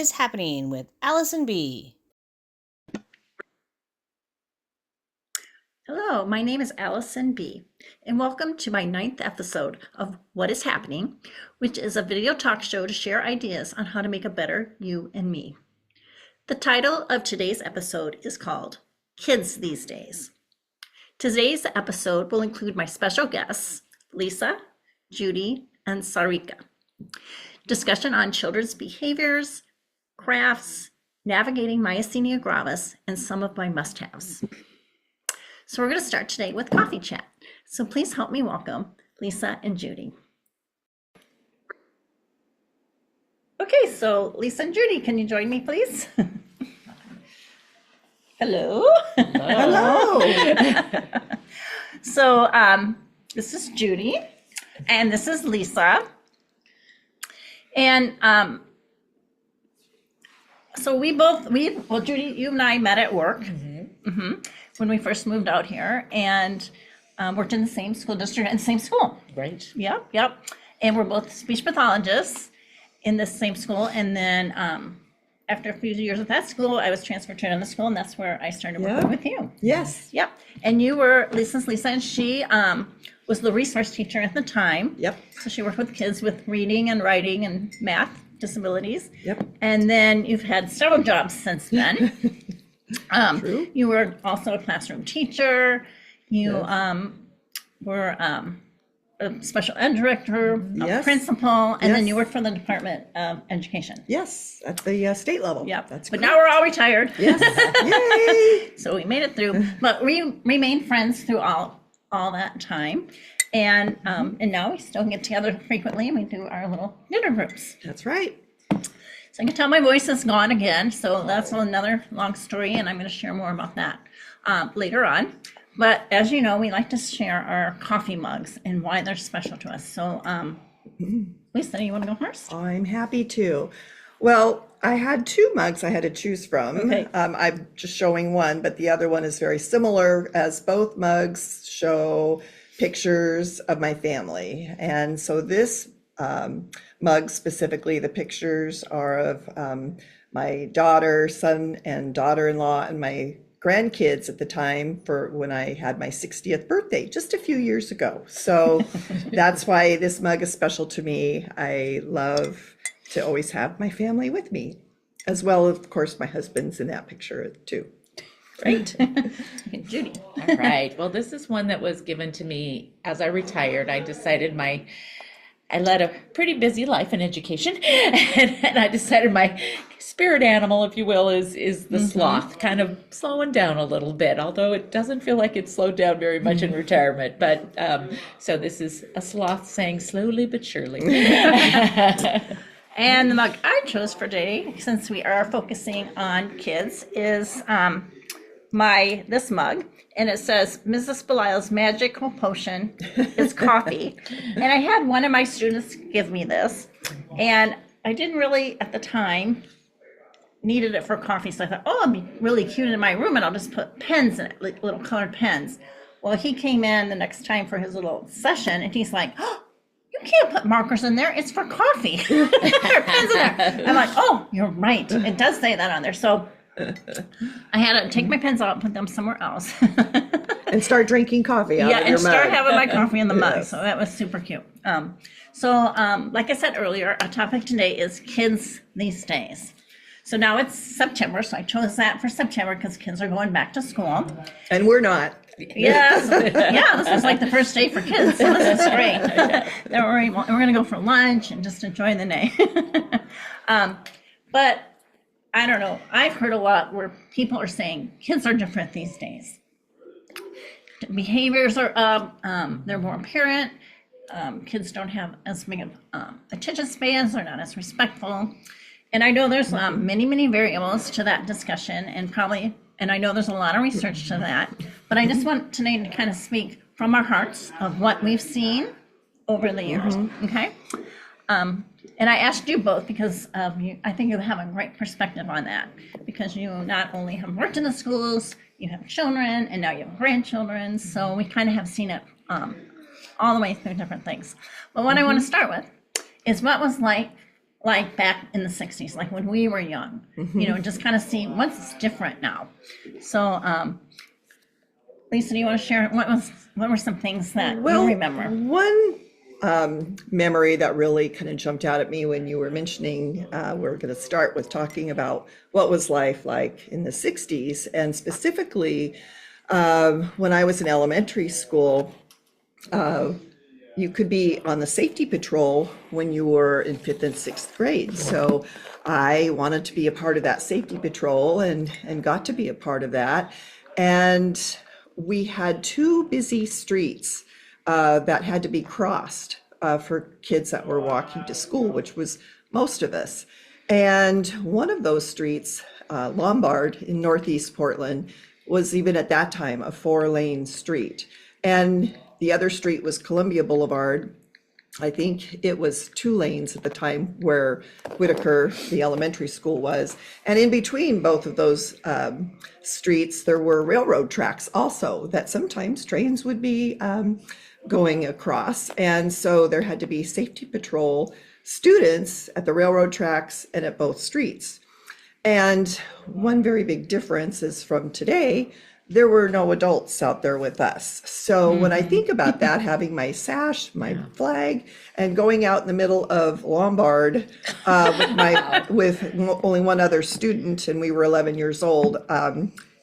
is Happening with Allison B. Hello, my name is Allison B, and welcome to my 9th episode of What is Happening, which is a video talk show to share ideas on how to make a better you and me. The title of today's episode is called Kids These Days. Today's episode will include my special guests, Lisa, Judy, and Sarika. Discussion on children's behaviors, crafts, navigating myasthenia gravis, and some of my must-haves. So we're going to start today with coffee chat. So please help me welcome Lisa and Judy. Okay, so Lisa and Judy, can you join me, please? Hello. Hello. So this is Judy, and this is Lisa. And so well, Judy, you and I met at work when we first moved out here, and worked in the same school district and same school. Right. Yep. And we're both speech pathologists in the same school. And then after a few years at that school, I was transferred to another school, and that's where I started working with you. Yes. Yep. And you were Lisa's Lisa, and she was the resource teacher at the time. Yep. So she worked with kids with reading and writing and math disabilities. Yep. And then you've had several jobs since then. True. You were also a classroom teacher. You were a special ed director, a Yes. principal, and then Yes. you worked for the Department of Education. Yes, at the state level. Yep. That's but correct. now we're all retired. Yes. Yay. So we made it through, but we remained friends through all that time. And now we still get together frequently, and we do our little dinner groups. That's right. So I can tell my voice is gone again. So that's another long story, and I'm going to share more about that later on. But as you know, we like to share our coffee mugs and why they're special to us. So Lisa, you want to go first? I'm happy to. Well, I had two mugs I had to choose from. Okay. I'm just showing one, but the other one is very similar, as both mugs show pictures of my family. And so this mug specifically, the pictures are of my daughter, son, and daughter-in-law, and my grandkids at the time for when I had my 60th birthday just a few years ago. So that's why this mug is special to me. I love to always have my family with me, as well, of course, my husband's in that picture too. Right. Judy. All right. Well, this is one that was given to me as I retired. I led a pretty busy life in education, and I decided my spirit animal, if you will, is the sloth, kind of slowing down a little bit, although it doesn't feel like it's slowed down very much in retirement. But so this is a sloth saying slowly but surely. And the mug I chose for today, since we are focusing on kids, is this mug, and it says Mrs. Belial's magical potion is coffee. And I had one of my students give me this, and I didn't really at the time needed it for coffee, so I thought, oh, it'd be really cute in my room, and I'll just put pens in it, like little colored pens. Well, he came in the next time for his little session, and he's like, oh, you can't put markers in there, it's for coffee. There are pens in there. I'm like, oh, you're right, it does say that on there. So I had to take my pens out and put them somewhere else. And start drinking coffee out of and your start mug. having my coffee in the mug. Yes. So that was super cute. Like I said earlier, our topic today is kids these days. So now it's September, so I chose that for September because kids are going back to school. And we're not. Yes. Yeah, this is like the first day for kids, so this is great. We're going to go for lunch and just enjoy the day. But I don't know. I've heard a lot where people are saying kids are different these days. Behaviors are up. They're more apparent. Kids don't have as big of attention spans. They're not as respectful. And I know there's many, many variables to that discussion, and I know there's a lot of research to that. But I just want today to kind of speak from our hearts of what we've seen over the years. Okay. And I asked you both because I think you have a great perspective on that, because you not only have worked in the schools, you have children, and now you have grandchildren. So we kind of have seen it all the way through different things. But what I want to start with is what was like like back in the 60s, like when we were young, just kind of see what's different now. So, Lisa, do you want to share what were some things that you remember? One memory that really kind of jumped out at me when you were mentioning, we're going to start with talking about what was life like in the 60s, and specifically when I was in elementary school, you could be on the safety patrol when you were in 5th and 6th grade. So I wanted to be a part of that safety patrol and got to be a part of that. And we had 2 busy streets that had to be crossed for kids that were walking to school, which was most of us. And one of those streets, Lombard in Northeast Portland, was even at that time a 4-lane street. And the other street was Columbia Boulevard. I think it was 2 lanes at the time where Whitaker, the elementary school, was. And in between both of those streets, there were railroad tracks also that sometimes trains would be going across. And so there had to be safety patrol students at the railroad tracks and at both streets. And one very big difference is from today, there were no adults out there with us. So when I think about that, having my sash, my flag, and going out in the middle of Lombard with only one other student, and we were 11 years old,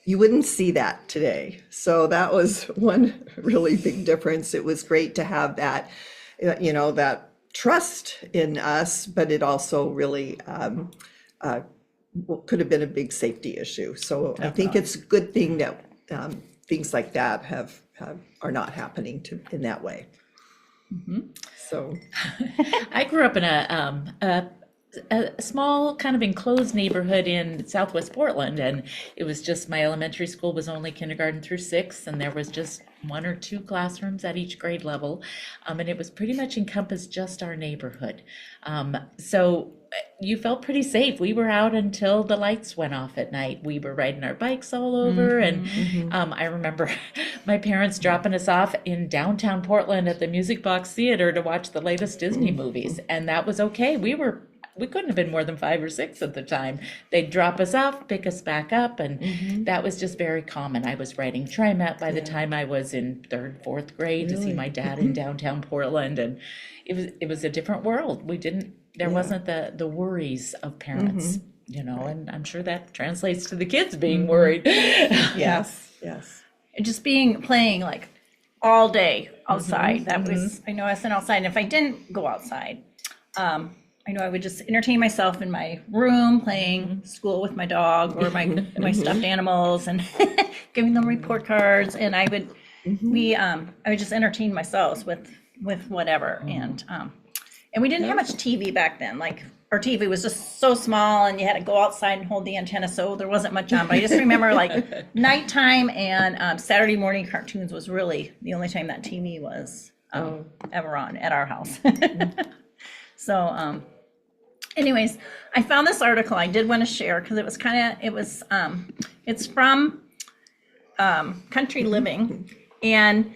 you wouldn't see that today. So that was one really big difference. It was great to have that, that trust in us, but it also really could have been a big safety issue. So I think it's a good thing that things like that are not happening in that way. So I grew up in a small kind of enclosed neighborhood in Southwest Portland, and it was just, my elementary school was only kindergarten through 6th, and there was just 1 or 2 classrooms at each grade level, and it was pretty much encompassed just our neighborhood. So you felt pretty safe. We were out until the lights went off at night. We were riding our bikes all over. And I remember my parents dropping us off in downtown Portland at the Music Box Theater to watch the latest Disney movies. And that was okay. We couldn't have been more than 5 or 6 at the time. They'd drop us off, pick us back up, and that was just very common. I was riding TriMet by the time I was in 3rd, 4th grade to see my dad in downtown Portland, and it was a different world. There wasn't the worries of parents, and I'm sure that translates to the kids being worried. yes. And just playing like all day outside. That was, I know I was outside, and if I didn't go outside, I know I would just entertain myself in my room playing school with my dog or my stuffed animals and giving them report cards. And I would just entertain myself with whatever. And we didn't have much TV back then. Like, our TV was just so small, and you had to go outside and hold the antenna, so there wasn't much on. But I just remember like nighttime and Saturday morning cartoons was really the only time that TV was ever on at our house. So, anyways, I found this article I did want to share because it's from Country Living, and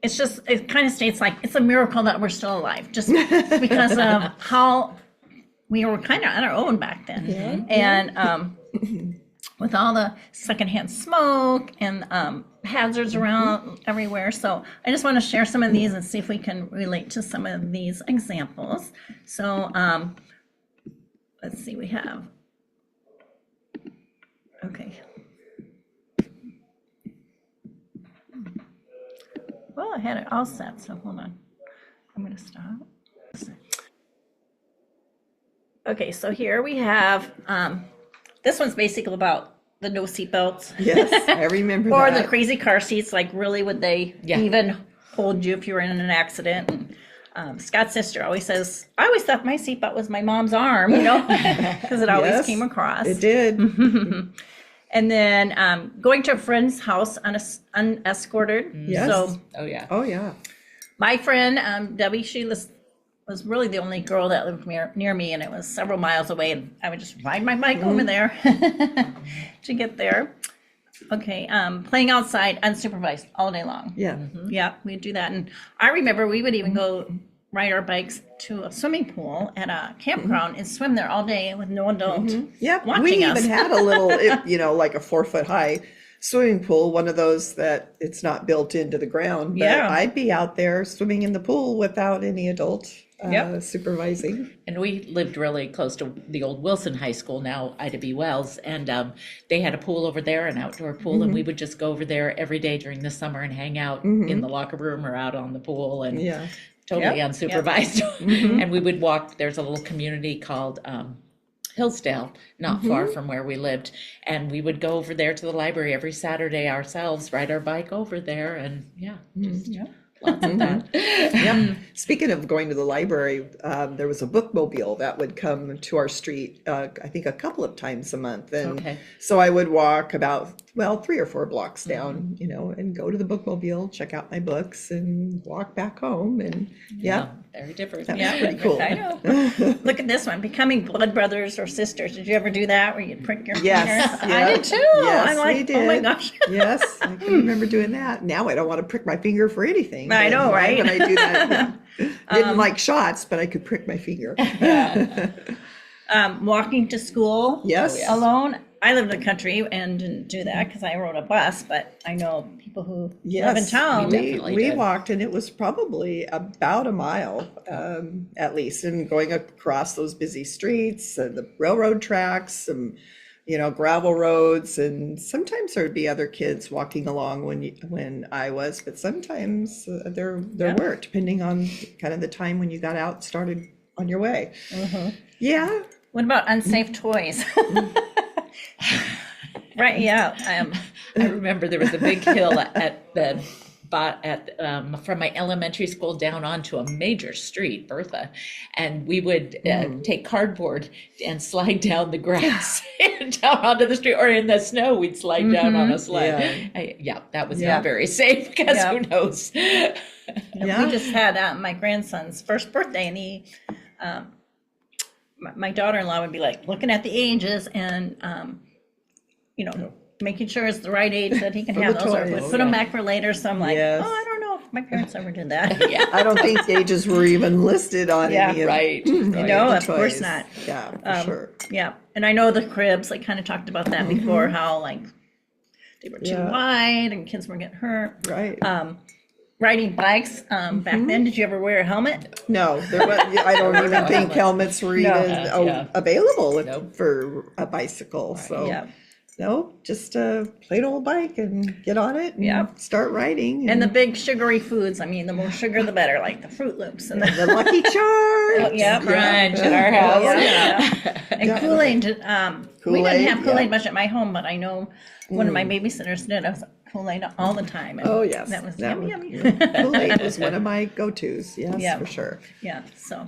it kind of states like it's a miracle that we're still alive just because of how we were kind of on our own back then. And with all the secondhand smoke and hazards around everywhere. So I just want to share some of these and see if we can relate to some of these examples. So let's see, we have, okay. Well, I had it all set, so hold on. I'm going to stop. Okay, so here we have, this one's basically about the no seatbelts. Yes, I remember or that. the crazy car seats, like really would they even hold you if you were in an accident? And Scott's sister always says, I always thought my seatbelt was my mom's arm, because it always came across. It did. And then going to a friend's house unescorted. Yes. So, Oh, yeah. my friend, Debbie, she was really the only girl that lived near me, and it was several miles away, and I would just ride my bike over there to get there. Okay, playing outside unsupervised all day long. Yeah. Yeah, we'd do that. And I remember we would even go ride our bikes to a swimming pool at a campground and swim there all day with no adult Yep, watching we us. even had a little, like a 4-foot high swimming pool, one of those that it's not built into the ground. But Yeah. I'd be out there swimming in the pool without any adult Yep. supervising. And we lived really close to the old Wilson High School, now Ida B. Wells, and they had a pool over there, an outdoor pool, and we would just go over there every day during the summer and hang out in the locker room or out on the pool, and Yeah. totally Yep. unsupervised. And we would walk. There's a little community called Hillsdale, not far from where we lived, and we would go over there to the library every Saturday ourselves, ride our bike over there, and just lots of that. Yep. Speaking of going to the library, there was a bookmobile that would come to our street, I think a couple of times a month. And Okay. so I would walk about, 3 or 4 blocks down, and go to the bookmobile, check out my books and walk back home. And Very different. That's Yeah, pretty cool. I know. Look at this one, becoming blood brothers or sisters. Did you ever do that where you prick your Yes, fingers? yeah. I did too. Yes, I'm like, we oh my did. gosh. Yes, I can remember doing that. Now I don't want to prick my finger for anything. I but know, right? When I do that, didn't like shots, but I could prick my finger. Walking to school Yes. alone. I lived in the country and didn't do that because I rode a bus, but I know people who live in town. definitely We did. walked, and it was probably about a mile, at least, and going across those busy streets and the railroad tracks and gravel roads. And sometimes there would be other kids walking along when I was, but sometimes there weren't, depending on kind of the time when you got out, started on your way. Yeah. What about unsafe toys? Right, yeah. I remember there was a big hill from my elementary school down onto a major street, Bertha, and we would take cardboard and slide down the grass and down onto the street, or in the snow we'd slide down on a sled. That was Yeah. not very safe because Yeah. who knows? We just had my grandson's first birthday, and he, my daughter-in-law would be like looking at the ages and, making sure it's the right age that he can For have the those, or toys. put them back for later. So I'm like, Yes. I don't know if my parents ever did that. Yeah, I don't think ages were even listed on Yeah. any of right. No, the of course toys. not. Yeah, for sure. Yeah, and I know the cribs, I kind of talked about that before, how like they were too Yeah. wide and kids were getting hurt. Right. Riding bikes, back then, did you ever wear a helmet? No, there was, I don't even think helmets were No. even Yeah. available Nope. for a bicycle. So Yeah. no, just a plain old bike and get on it and Yeah. start riding. And the big sugary foods, I mean, the more sugar, the better, like the Fruit Loops and the the Lucky Charms. Yeah. Crunch at our house. Yeah. And Kool-Aid. We Kool-Aid, didn't have Kool-Aid yeah. much at my home, but I know one of my babysitters did. I was Kool-Aid all the time. And Oh yes, that was that yummy, was- yummy. Kool-Aid was one of my go-tos. Yes, Yeah. for sure. Yeah. So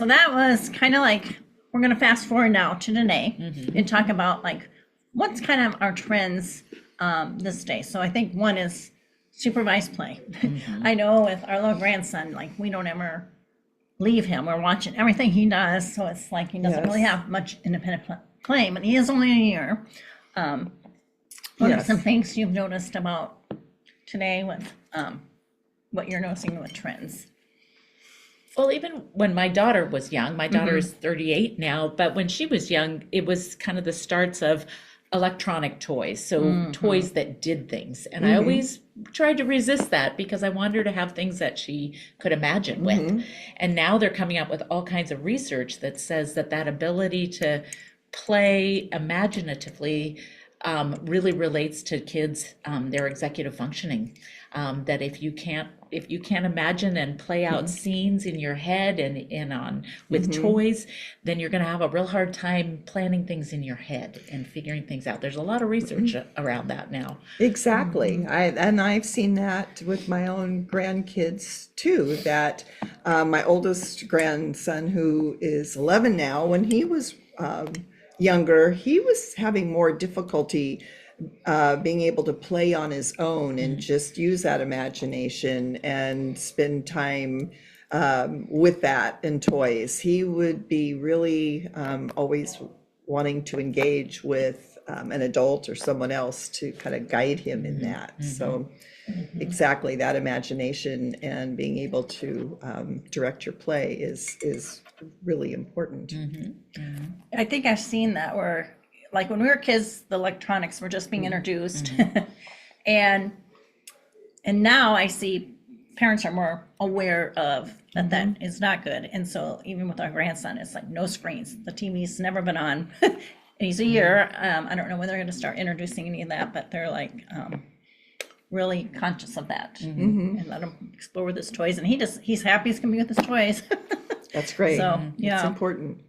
that was kind of like, we're going to fast forward now to today and talk about like what's kind of our trends this day. So I think one is supervised play. I know with our little grandson, like we don't ever leave him. We're watching everything he does. So it's like he doesn't Yes. really have much independent play, but he is only a year. What are Yes. some things you've noticed about today with what you're noticing with trends? Well, even when my daughter was young, my daughter is 38 now, but when she was young, it was kind of the starts of electronic toys. So toys that did things. And I always tried to resist that because I wanted her to have things that she could imagine with. And now they're coming out with all kinds of research that says that ability to play imaginatively really relates to kids, their executive functioning. That if you can't imagine and play out scenes in your head and on with toys, then you're going to have a real hard time planning things in your head and figuring things out. There's a lot of research around that now. Exactly. I've seen that with my own grandkids too, that my oldest grandson, who is 11 now, when he was younger, he was having more difficulty being able to play on his own and just use that imagination and spend time with that and toys. He would be really always wanting to engage with an adult or someone else to kind of guide him in that. So exactly, that imagination and being able to direct your play is really important. I think I've seen that where, like when we were kids, the electronics were just being introduced. and now I see parents are more aware of that that is not good. And so even with our grandson, it's like no screens. The TV's never been on. And he's a year. I don't know when they're going to start introducing any of that, but they're like really conscious of that and let him explore with his toys. And he's happy as can be with his toys. That's great. So, It's yeah. important.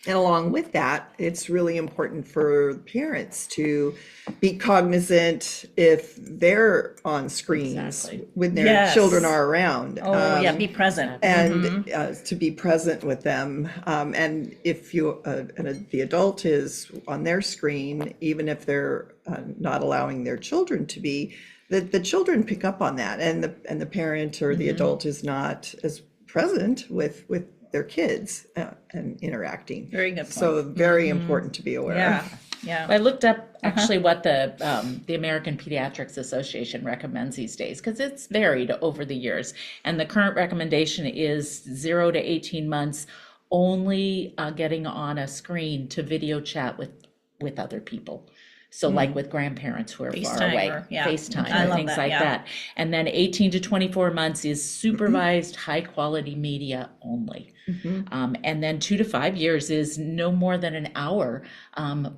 And along with that, it's really important for parents to be cognizant if they're on screens Exactly. when their Yes. children are around. Oh, yeah, be present. And to be present with them. And if you the adult is on their screen, even if they're not allowing their children to be, the children pick up on that, and the parent or the adult is not as present with their kids and interacting. Very good point. So very important to be aware Yeah, of. yeah. I looked up actually what the American Pediatrics Association recommends these days, because it's varied over the years. And the current recommendation is 0 to 18 months only getting on a screen to video chat with other people. So like with grandparents who are far FaceTime away, or- yeah. FaceTime I or love things that, like yeah. that. And then 18 to 24 months is supervised high quality media only. And then 2 to 5 years is no more than an hour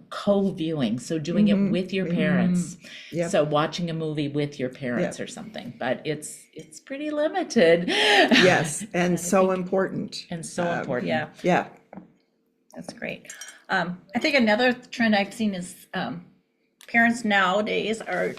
co-viewing. So doing it with your parents. Yep. So watching a movie with your parents or something, but it's pretty limited. Yes, and so important. And so important. Yeah, Yeah. that's great. I think another trend I've seen is parents nowadays are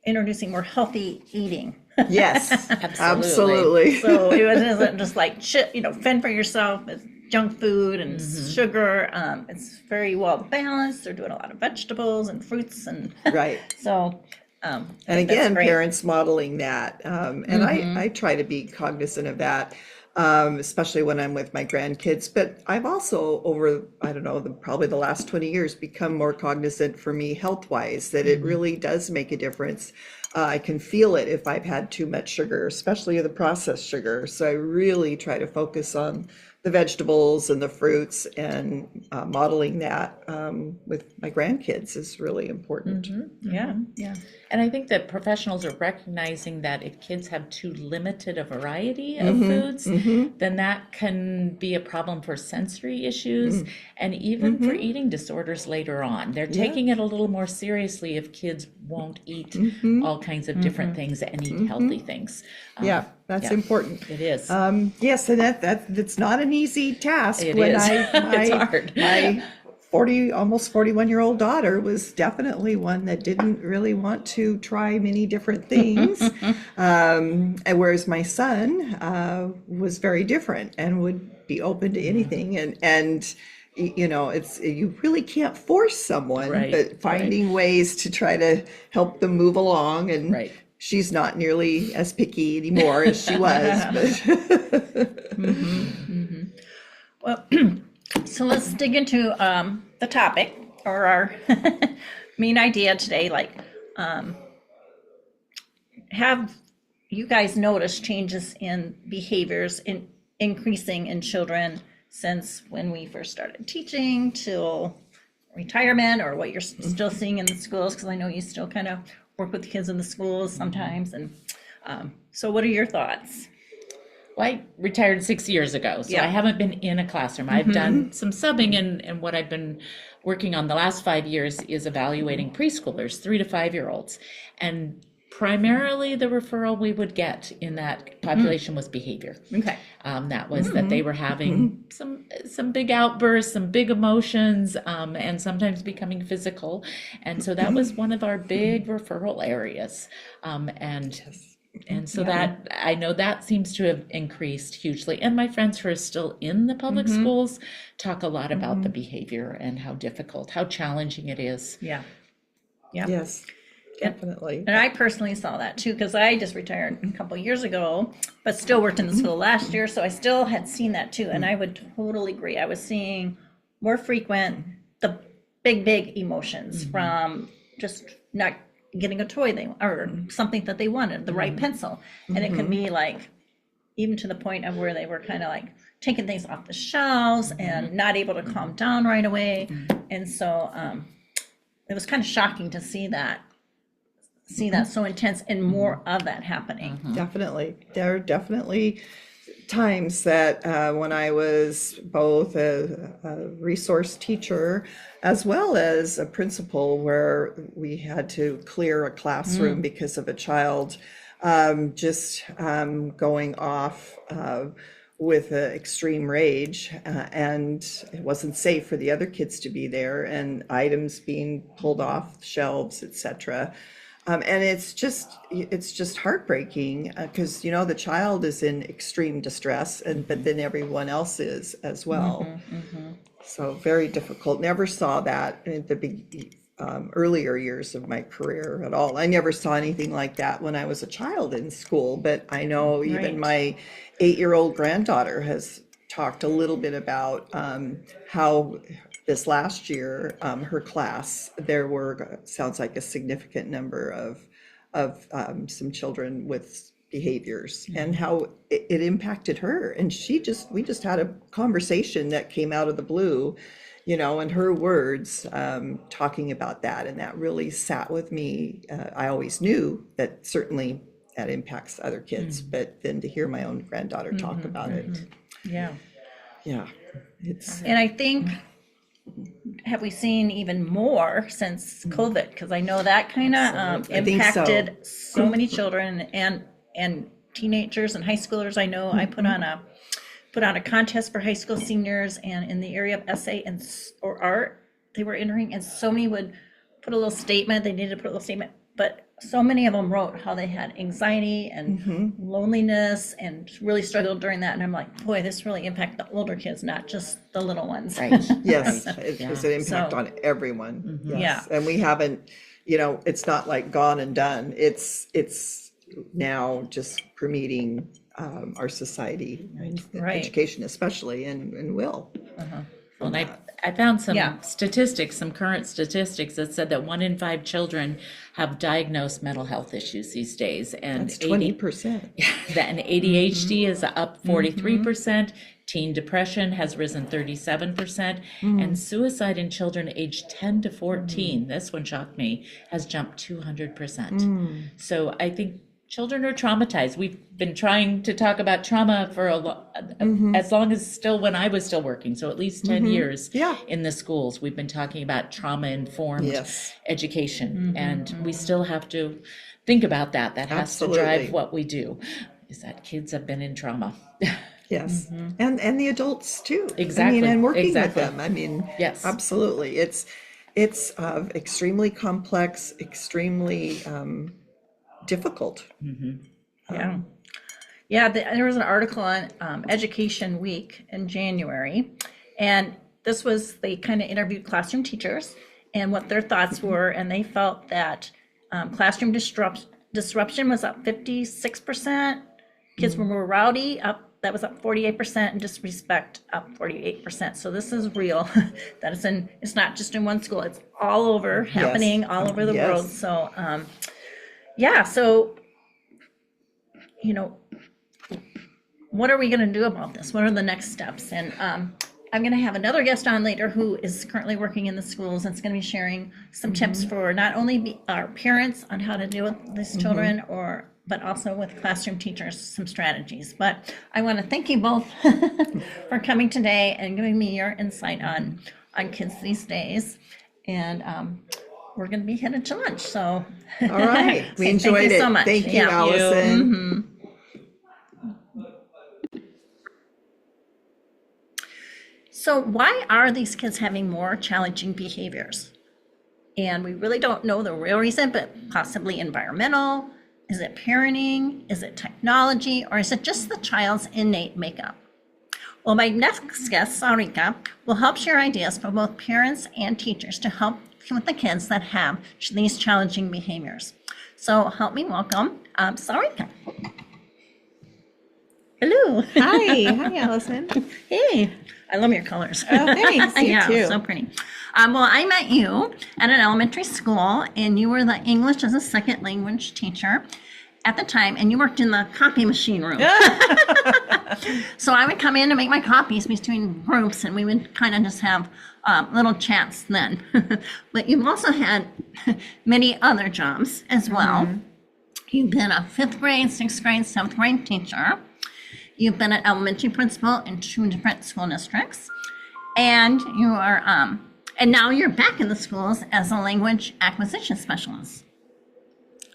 introducing more healthy eating. Yes. Absolutely. Absolutely. So it isn't just like shit, fend for yourself with junk food and sugar. It's very well balanced. They're doing a lot of vegetables and fruits, and Right. so. And that's again, great. parents modeling that. And I try to be cognizant of that, especially when I'm with my grandkids. But I've also, over, I don't know, probably the last 20 years, become more cognizant for me health-wise, that it really does make a difference. I can feel it if I've had too much sugar, especially the processed sugar. So I really try to focus on the vegetables and the fruits, and modeling that with my grandkids is really important. Yeah, yeah. And I think that professionals are recognizing that if kids have too limited a variety of foods, then that can be a problem for sensory issues and even for eating disorders later on. They're taking it a little more seriously if kids won't eat all kinds of different things and eat healthy things. Yeah, that's important. It is. Yes, and that's not an easy task. It when is. my, It's hard. My almost 41-year-old daughter was definitely one that didn't really want to try many different things. And whereas my son was very different and would be open to anything. And it's, you really can't force someone, Right, but finding ways to try to help them move along. And Right. she's not nearly as picky anymore as she was. But Well, so let's dig into the topic, or our main idea today. Like, have you guys noticed changes in behaviors increasing in children since when we first started teaching till retirement, or what you're still seeing in the schools? Because I know you still kind of work with kids in the schools sometimes. And so what are your thoughts? Well, I retired 6 years ago, so Yeah. I haven't been in a classroom. I've done some subbing, and what I've been working on the last 5 years is evaluating preschoolers, 3 to 5 year olds. And primarily the referral we would get in that population was behavior. Okay. That was that they were having some big outbursts, some big emotions, and sometimes becoming physical. And so that was one of our big referral areas. And so that, I know that seems to have increased hugely. And my friends who are still in the public schools talk a lot about the behavior and how difficult, how challenging it is. Yeah. Yeah. yes, definitely. And I personally saw that too, because I just retired a couple years ago, but still worked in the school last year. So I still had seen that too. And I would totally agree. I was seeing more frequent, the big emotions from just not getting a toy or something that they wanted, the right pencil. And it could be like, even to the point of where they were kind of like taking things off the shelves and not able to calm down right away. And so it was kind of shocking to see that so intense and more of that happening. Definitely. There are definitely times that when I was both a resource teacher as well as a principal, where we had to clear a classroom because of a child just going off with extreme rage, and it wasn't safe for the other kids to be there, and items being pulled off shelves, etc. And it's just heartbreaking because the child is in extreme distress, but then everyone else is as well. So very difficult. Never saw that in the earlier years of my career at all. I never saw anything like that when I was a child in school, but I know even my 8-year-old granddaughter has talked a little bit about how this last year, her class, there were, sounds like a significant number of some children with behaviors, and how it impacted her. And we just had a conversation that came out of the blue, in her words, talking about that. And that really sat with me. I always knew that certainly that impacts other kids, but then to hear my own granddaughter talk about it. Yeah. And I think, have we seen even more since COVID? Because I know that kind of impacted so many children and teenagers and high schoolers. I know I put on a contest for high school seniors, and in the area of essay or art, they were entering, and so many would put a little statement. They needed to put a little statement, but so many of them wrote how they had anxiety and loneliness and really struggled during that. And I'm like, boy, this really impacted the older kids, not just the little ones. Right. Yes, it has an impact on everyone. Yes. And we haven't, it's not like gone and done. It's now just permeating our society, education especially, and will. Well, I found some some current statistics that said that 1 in 5 children have diagnosed mental health issues these days. And that's 20%. And ADHD is up 43%. Teen depression has risen 37%. And suicide in children aged 10 to 14, this one shocked me, has jumped 200%. So I think children are traumatized. We've been trying to talk about trauma for as long as when I was still working. So at least 10 years in the schools, we've been talking about trauma-informed education. And we still have to think about that. That has to drive what we do, is that kids have been in trauma. Yes. And the adults too. Exactly. And working with them. Yes. Absolutely. It's extremely complex, extremely difficult. There was an article on Education Week in January, and this was, they kind of interviewed classroom teachers and what their thoughts were, and they felt that classroom disruption was up 56%, kids were more rowdy, that was up 48%, and disrespect up 48%. So this is real. That it's not just in one school, it's all over, happening all over the world. So so, what are we going to do about this? What are the next steps? And I'm going to have another guest on later who is currently working in the schools, and it's going to be sharing some tips for not only our parents on how to deal with these children, but also with classroom teachers, some strategies. But I want to thank you both for coming today and giving me your insight on kids these days. And we're going to be headed to lunch. So, all right. We enjoyed it. Thank you so much. Thank you, Allison. So why are these kids having more challenging behaviors? And we really don't know the real reason, but possibly environmental. Is it parenting? Is it technology? Or is it just the child's innate makeup? Well, my next guest, Sarika, will help share ideas for both parents and teachers to help with the kids that have these challenging behaviors. So help me welcome Sarika. Hello. Hi, Allison. Hey, I love your colors. Oh, thanks. You too. So pretty. Well, I met you at an elementary school, and you were the English as a second language teacher at the time, and you worked in the copy machine room. So I would come in to make my copies between groups, and we would kind of just have little chats then. But you've also had many other jobs as well. You've been a 5th grade, 6th grade, 7th grade teacher. You've been an elementary principal in 2 different school districts. And you are, and now you're back in the schools as a language acquisition specialist.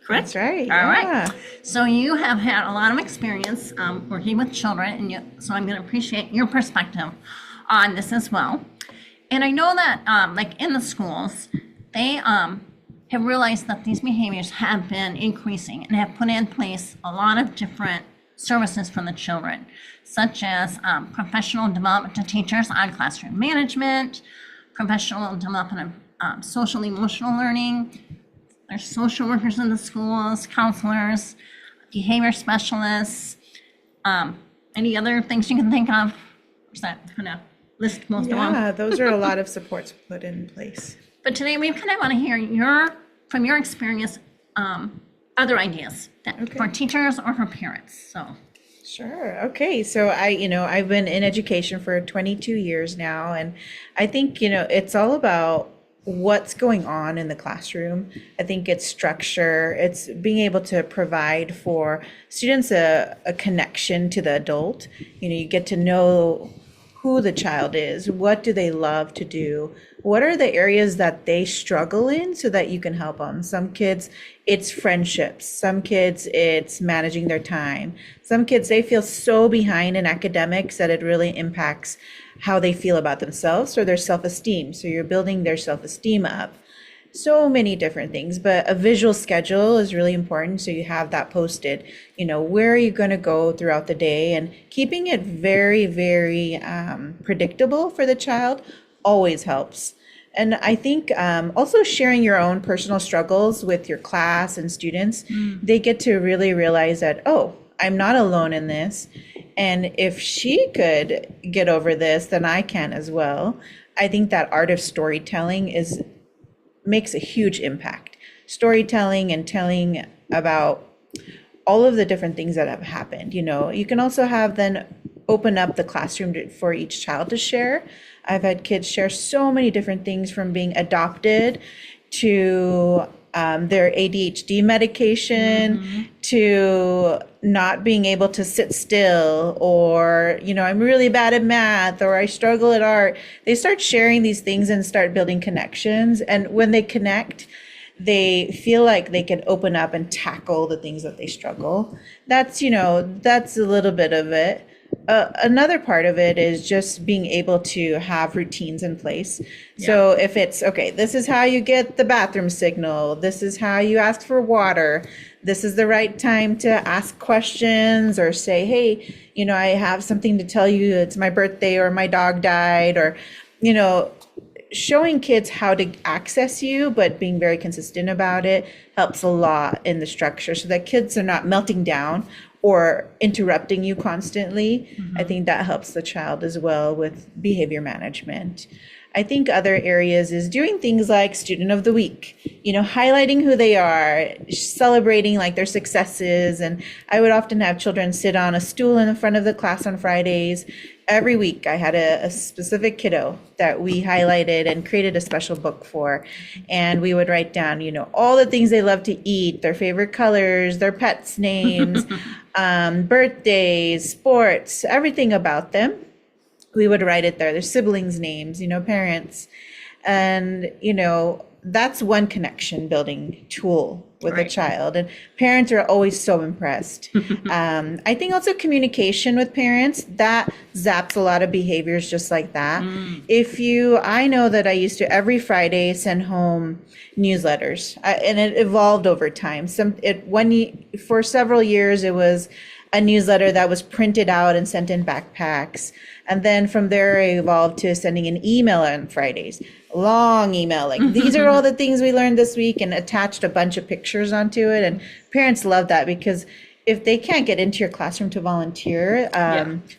Correct? That's right. All yeah. right. So you have had a lot of experience working with children, and so I'm going to appreciate your perspective on this as well. And I know that, like in the schools, they have realized that these behaviors have been increasing and have put in place a lot of different services for the children, such as professional development to teachers on classroom management, professional development of social emotional learning. There's social workers in the schools, counselors, behavior specialists, any other things you can think of? Is that kind of list most of them? Yeah, those are a lot of supports put in place. But today we kind of want to hear from your experience, other ideas that for teachers or for parents. So Sure. Okay. So I've been in education for 22 years now, and I think, it's all about what's going on in the classroom. I think it's structure, it's being able to provide for students a connection to the adult. You get to know who the child is, what do they love to do, what are the areas that they struggle in so that you can help them. Some kids, it's friendships. Some kids, it's managing their time. Some kids, they feel so behind in academics that it really impacts how they feel about themselves or their self-esteem. So you're building their self-esteem up. So many different things, but a visual schedule is really important. So you have that posted, where are you going to go throughout the day, and keeping it very, very predictable for the child always helps. And I think also sharing your own personal struggles with your class and students, they get to really realize that, oh, I'm not alone in this. And if she could get over this, then I can as well. I think that art of storytelling makes a huge impact. Storytelling and telling about all of the different things that have happened. You can also have then open up the classroom for each child to share. I've had kids share so many different things, from being adopted to their ADHD medication, to not being able to sit still, or, I'm really bad at math, or I struggle at art. They start sharing these things and start building connections. And when they connect, they feel like they can open up and tackle the things that they struggle. That's a little bit of it. Another part of it is just being able to have routines in place. So if it's, okay, this is how you get the bathroom signal, this is how you ask for water, this is the right time to ask questions, or say, hey, I have something to tell you, it's my birthday, or my dog died, or, showing kids how to access you, but being very consistent about it helps a lot in the structure, so that kids are not melting down or interrupting you constantly. I think that helps the child as well with behavior management. I think other areas is doing things like student of the week, highlighting who they are, celebrating like their successes. And I would often have children sit on a stool in the front of the class on Fridays. Every week I had a specific kiddo that we highlighted and created a special book for. And we would write down, all the things they love to eat, their favorite colors, their pets' names, birthdays, sports, everything about them. We would write it there, their siblings' names, parents. And, that's one connection building tool with a child. And parents are always so impressed. I think also communication with parents, that zaps a lot of behaviors just like that. I know that I used to every Friday send home newsletters, and it evolved over time. For several years, it was a newsletter that was printed out and sent in backpacks. And then from there, I evolved to sending an email on Fridays, long email, like these are all the things we learned this week, and attached a bunch of pictures onto it. And parents love that, because if they can't get into your classroom to volunteer,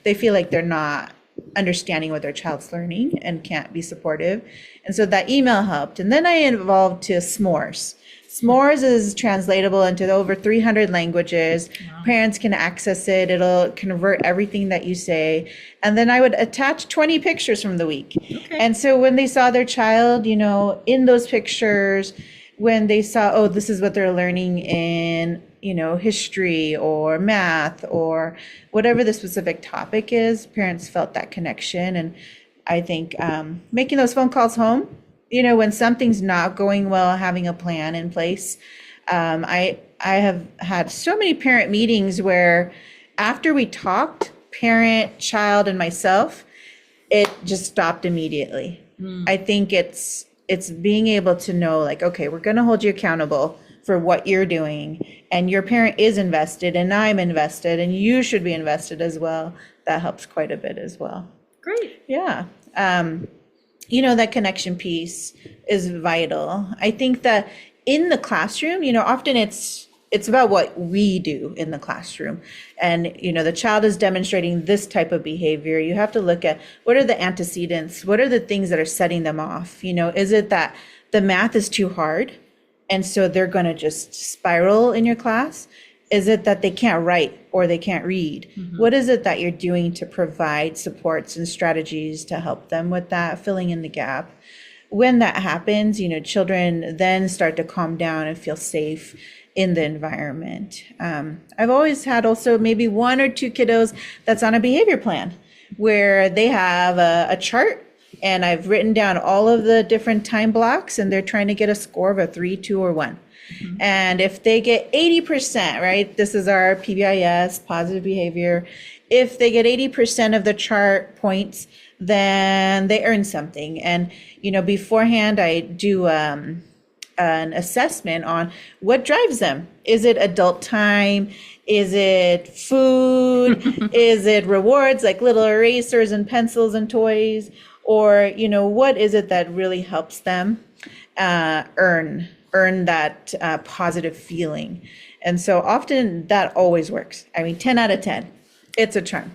they feel like they're not understanding what their child's learning and can't be supportive. And so that email helped. And then I evolved to s'mores. S'mores is translatable into over 300 languages. Parents can access it. It'll convert everything that you say. And then I would attach 20 pictures from the week. And so when they saw their child, you know, in those pictures, when they saw, oh, this is what they're learning in, you know, history or math or whatever the specific topic is, parents felt that connection. And I think making those phone calls home, you know, when something's not going well, having a plan in place. I have had so many parent meetings where after we talked, parent, child, and myself, it just stopped immediately. I think it's being able to know, like, okay, we're going to hold you accountable for what you're doing, and your parent is invested, and I'm invested, and you should be invested as well. That helps quite a bit as well. Great. Yeah. You know, that connection piece is vital. I think that in the classroom, you know, often it's about what we do in the classroom. And, you know, the child is demonstrating this type of behavior. You have to look at what are the antecedents? What are the things that are setting them off? You know, is it that the math is too hard, and so they're going to just spiral in your class? Is it that they can't write or they can't read? What is it that you're doing to provide supports and strategies to help them with that, filling in the gap? When that happens, you know, children then start to calm down and feel safe in the environment. I've always had also maybe one or two kiddos that's on a behavior plan where they have a chart, and I've written down all of the different time blocks, and they're trying to get a score of a 3, 2, or 1. And if they get 80%, right, this is our PBIS, positive behavior. If they get 80% of the chart points, then they earn something. And, you know, beforehand, I do an assessment on what drives them. Is it adult time? Is it food? Is it rewards like little erasers and pencils and toys? Or, you know, what is it that really helps them earn that positive feeling? And so often that always works. I mean, 10 out of 10, it's a charm,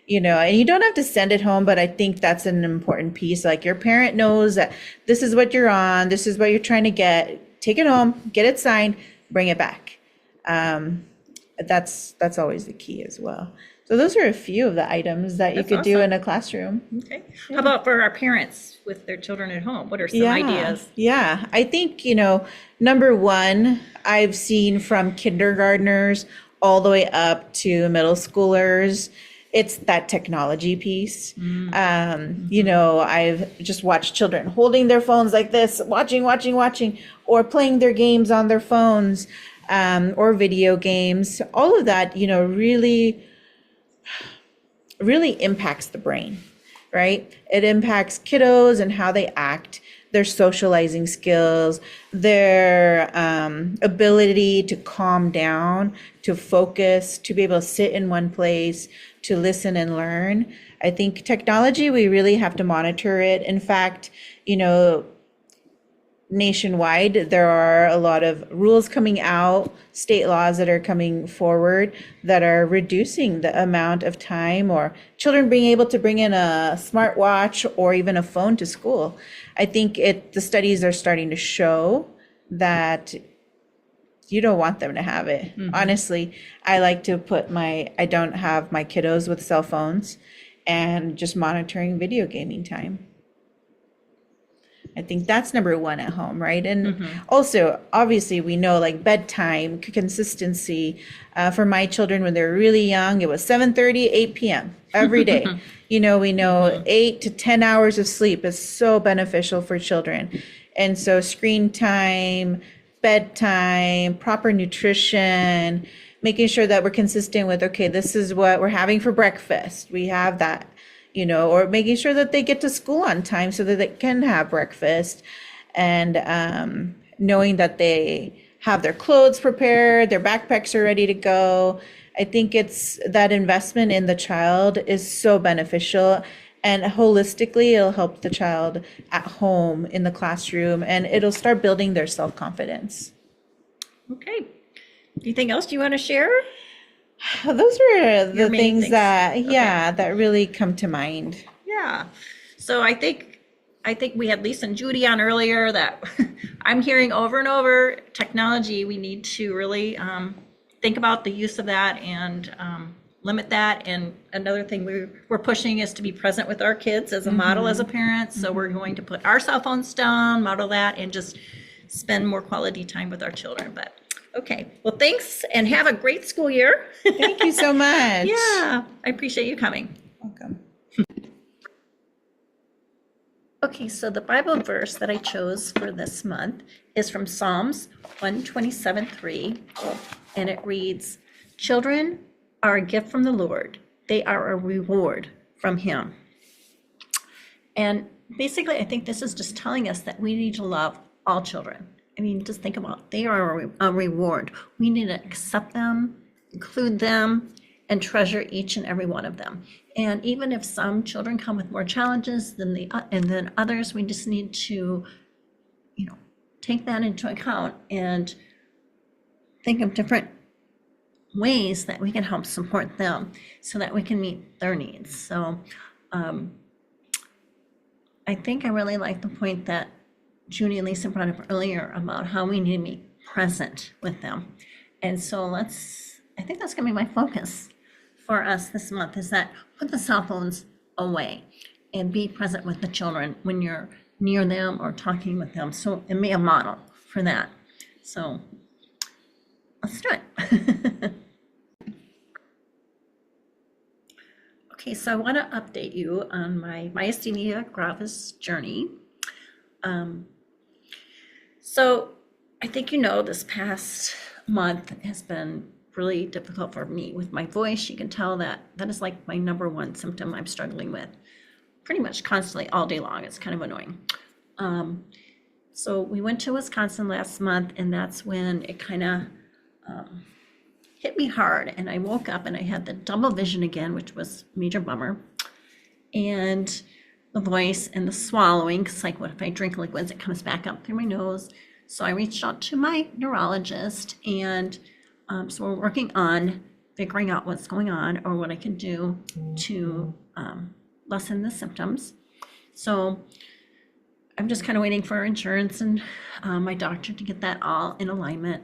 you know, and you don't have to send it home, but I think that's an important piece. Like, your parent knows that this is what you're on, this is what you're trying to get, take it home, get it signed, bring it back. That's always the key as well. So those are a few of the items that you could do in a classroom. Okay. How about for our parents with their children at home? What are some ideas? Yeah, I think, you know, number one, I've seen from kindergartners all the way up to middle schoolers, it's that technology piece. You know, I've just watched children holding their phones like this, watching, or playing their games on their phones, or video games. All of that, you know, really impacts the brain, right? It impacts kiddos and how they act, their socializing skills, their ability to calm down, to focus, to be able to sit in one place, to listen and learn. I think technology, we really have to monitor it. In fact, you know, nationwide, there are a lot of rules coming out, state laws that are coming forward that are reducing the amount of time, or children being able to bring in a smartwatch or even a phone to school. I think the studies are starting to show that you don't want them to have it. Honestly, I like to I don't have my kiddos with cell phones, and just monitoring video gaming time. I think that's number one at home, right? And also, obviously, we know, like, bedtime consistency. For my children, when they were really young, it was 7:30, 8 p.m. every day. You know, we know 8 to 10 hours of sleep is so beneficial for children. And so screen time, bedtime, proper nutrition, making sure that we're consistent with, okay, this is what we're having for breakfast. We have that. You know, or making sure that they get to school on time so that they can have breakfast, and knowing that they have their clothes prepared, their backpacks are ready to go. I think it's that investment in the child is so beneficial, and holistically, it'll help the child at home, in the classroom, and it'll start building their self-confidence. Okay. Anything else you want to share? Those are the Your main things things. that, that really come to mind. Yeah. So I think we had Lisa and Judy on earlier that I'm hearing over and over, technology, we need to really think about the use of that and limit that. And another thing we're pushing is to be present with our kids as a model as a parent. So we're going to put our cell phones down, model that, and just spend more quality time with our children. But okay, well, thanks and have a great school year. Thank you so much. Yeah, I appreciate you coming. Welcome. Okay, so the Bible verse that I chose for this month is from Psalms 127:3, and it reads, "Children are a gift from the Lord. They are a reward from Him." And basically, I think this is just telling us that we need to love all children. I mean, just think about it. They are a reward. We need to accept them, include them, and treasure each and every one of them. And even if some children come with more challenges than and then others, we just need to, take that into account and think of different ways that we can help support them so that we can meet their needs. So I think I really like the point that Judy and Lisa brought up earlier about how we need to be present with them. And so I think that's going to be my focus for us this month, is that put the cell phones away and be present with the children when you're near them or talking with them. So, and be a model for that. So let's do it. Okay, so I want to update you on my Myasthenia Gravis journey. So I think this past month has been really difficult for me with my voice. You can tell that is like my number one symptom I'm struggling with pretty much constantly all day long. It's kind of annoying. So we went to Wisconsin last month, and that's when it kind of hit me hard. And I woke up and I had the double vision again, which was a major bummer. And the voice and the swallowing, because what if I drink liquids, it comes back up through my nose. So I reached out to my neurologist, and so we're working on figuring out what's going on or what I can do to lessen the symptoms. So I'm just kind of waiting for insurance and my doctor to get that all in alignment.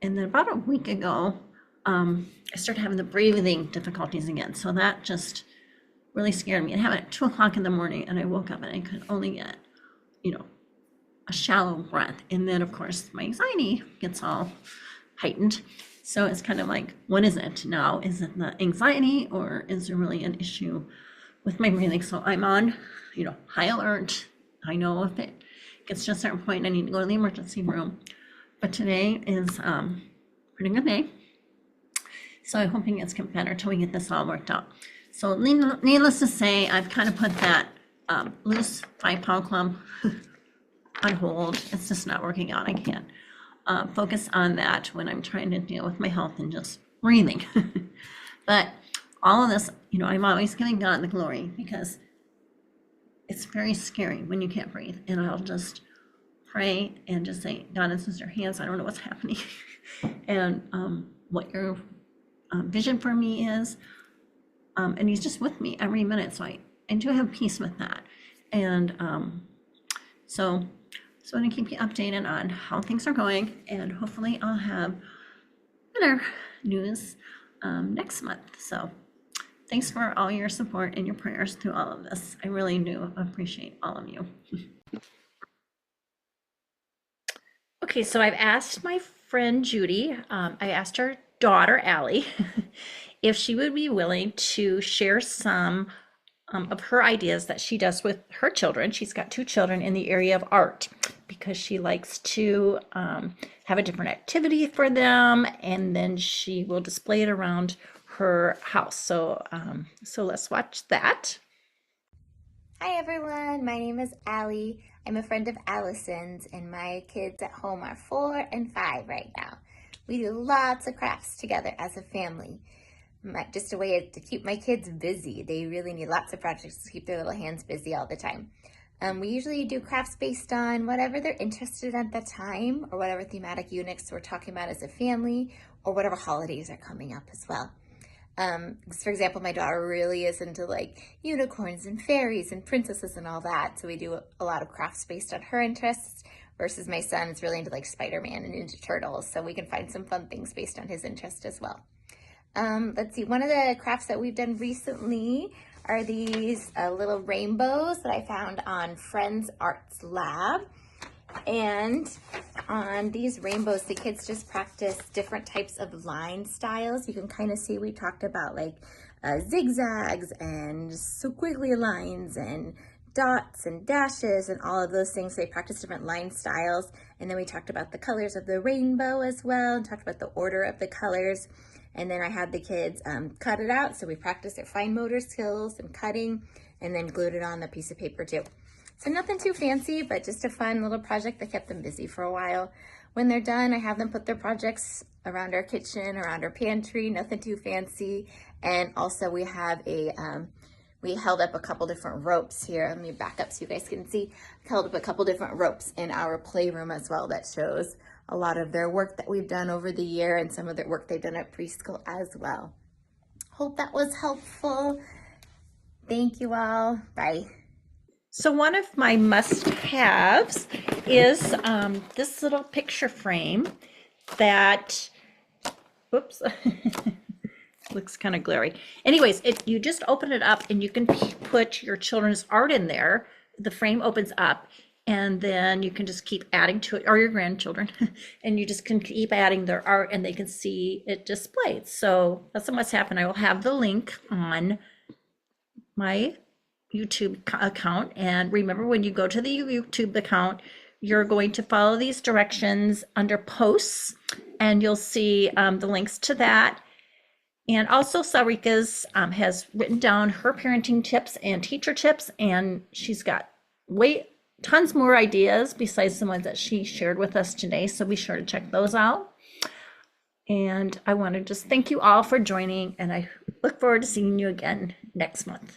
And then about a week ago, I started having the breathing difficulties again. So that just really scared me. It happened at 2:00 in the morning, and I woke up and I could only get, a shallow breath. And then, of course, my anxiety gets all heightened. So it's kind of like, what is it now? Is it the anxiety, or is there really an issue with my breathing? So I'm on, high alert. I know if it gets to a certain point, I need to go to the emergency room. But today is a pretty good day. So I'm hoping it's getting better until we get this all worked out. So needless to say, I've kind of put that loose 5-pound club on hold. It's just not working out. I can't focus on that when I'm trying to deal with my health and just breathing. But all of this, I'm always giving God the glory, because it's very scary when you can't breathe. And I'll just pray and just say, God, this is your hands. I don't know what's happening. And what your vision for me is. And He's just with me every minute. So I do have peace with that. And so I'm going to keep you updated on how things are going. And hopefully I'll have better news next month. So thanks for all your support and your prayers through all of this. I really do appreciate all of you. Okay, so I've asked my friend Judy, I asked her daughter, Allie, if she would be willing to share some of her ideas that she does with her children. She's got 2 children in the area of art, because she likes to have a different activity for them, and then she will display it around her house. So let's watch that. Hi everyone, my name is Allie. I'm a friend of Allison's, and my kids at home are 4 and 5 right now. We do lots of crafts together as a family. Just a way to keep my kids busy. They really need lots of projects to keep their little hands busy all the time. We usually do crafts based on whatever they're interested in at the time, or whatever thematic units we're talking about as a family, or whatever holidays are coming up as well. For example, my daughter really is into like unicorns and fairies and princesses and all that. So we do a lot of crafts based on her interests versus my son is really into like Spider-Man and Ninja Turtles. So we can find some fun things based on his interest as well. Let's see, one of the crafts that we've done recently are these little rainbows that I found on Friends Arts Lab. And on these rainbows, the kids just practice different types of line styles. You can kind of see we talked about like zigzags and squiggly lines and dots and dashes and all of those things. They practice different line styles. And then we talked about the colors of the rainbow as well, and talked about the order of the colors. And then I had the kids cut it out. So we practiced their fine motor skills and cutting, and then glued it on a piece of paper too. So nothing too fancy, but just a fun little project that kept them busy for a while. When they're done, I have them put their projects around our kitchen, around our pantry, nothing too fancy. And also we have we held up a couple different ropes here. Let me back up so you guys can see. Held up a couple different ropes in our playroom as well that shows a lot of their work that we've done over the year and some of their work they've done at preschool as well. Hope that was helpful. Thank you all. Bye. So one of my must-haves is this little picture frame that, whoops, looks kind of glary. Anyways, you just open it up and you can put your children's art in there. The frame opens up and then you can just keep adding to it, or your grandchildren, and you just can keep adding their art and they can see it displayed. So that's a must-have, and I will have the link on my YouTube account. And remember, when you go to the YouTube account, you're going to follow these directions under posts, and you'll see the links to that. And also Sarika's has written down her parenting tips and teacher tips, and she's got tons more ideas besides the ones that she shared with us today. So be sure to check those out. And I want to just thank you all for joining, and I look forward to seeing you again next month.